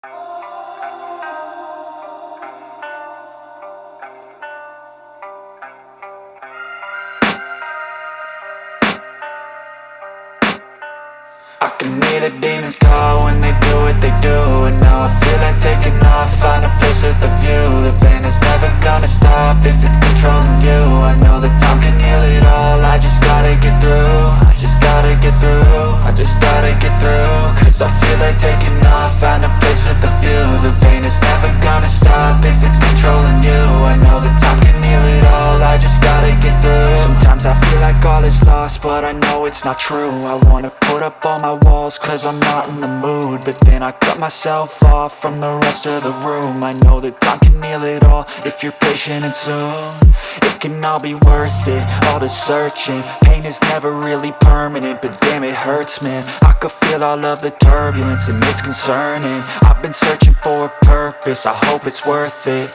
I can hear the demons call when they do what they do. And now I feel like taking off, find a place with a view. The pain is never gonna stop if it's controlling you. I know that time can heal it all, I just gotta get through. I just gotta get through, I just gotta get through. Cause I feel like taking off, find a place with a view. The pain is never gonna stop if it's controlling you. I know that time can heal it all, I just gotta get through. Sometimes I feel like all is lost, but I know it's not true. I wanna put up all my walls cause I'm not in the mood, but then I cut myself off from the rest of the room. I know that time can heal it all if you're patient and soon it can all be worth it, all the searching. Pain is never really permanent, but damn it hurts, man. I could feel all of the turbulence and it's concerning. I've been searching for a purpose, I hope it's worth it.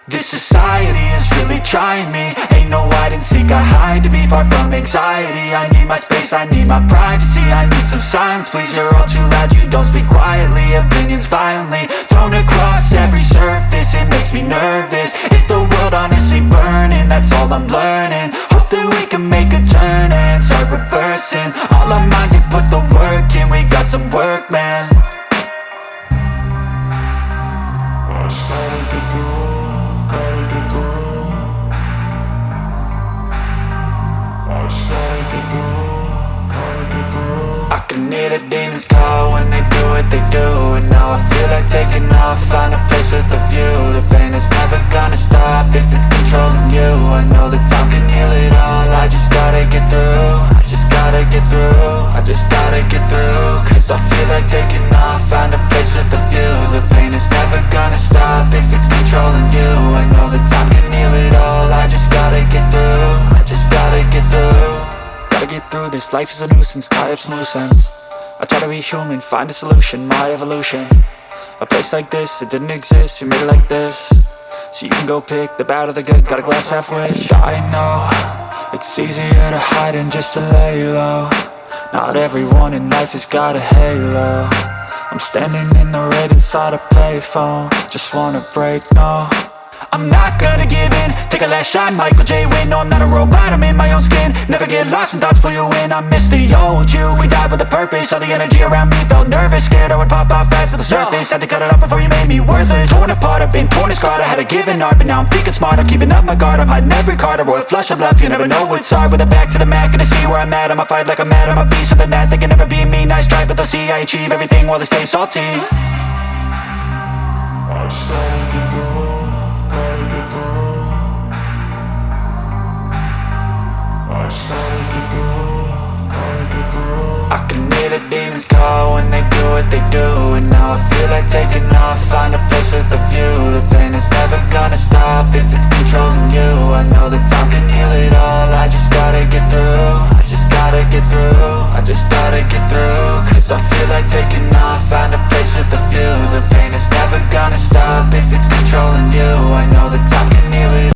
This society is really trying me. Ain't no hide and seek, I hide to be far from anxiety. I need my space, I need my privacy. I need some silence, please, you're all too loud. You don't speak quietly, opinions violently thrown across every surface. It makes me nervous, is the world honestly burning? That's all I'm learning. Hope that we can make a turn and start reversing all our minds and put the work in. We got some work, man. I can hear the demons call when they do what they do. And now I feel like taking off, find a place with a view. The pain is never gonna stop if it's controlling you. I know that time can heal it all, I just gotta get through. I just gotta get through, I just gotta get through. Cause I feel like taking off, find a place with a view. The pain is never gonna stop if it's controlling you. I know that time can heal it all, I just gotta get through. I just gotta get through. Gotta get through this, life is a nuisance, tie up some loose ends. I try to be human, find a solution, my evolution. A place like this, it didn't exist, we made it like this. So you can go pick the bad or the good, got a glass half wish. I know, it's easier to hide than just to lay low. Not everyone in life has got a halo. I'm standing in the red inside a payphone, just wanna break, no. I'm not gonna give in, take a last shot, Michael J. Win. No, I'm not a robot, I'm in my own skin. Never get lost when thoughts pull you in. I miss the old you, we died with a purpose. All the energy around me felt nervous, scared I would pop off fast to the surface. Had to cut it off before you made me worthless. Torn apart, I've been torn and scarred. I had a given art, but now I'm thinking smart. I'm keeping up my guard, I'm hiding every card. A royal flush of love, you never know what's hard. With a back to the mat, gonna see where I'm at. I'ma fight like I'm mad, I'ma be something that they can never be me. Nice try, but they'll see I achieve everything while they stay salty. I can hear the demons call when they do what they do. And now I feel like taking off, find a place with a view.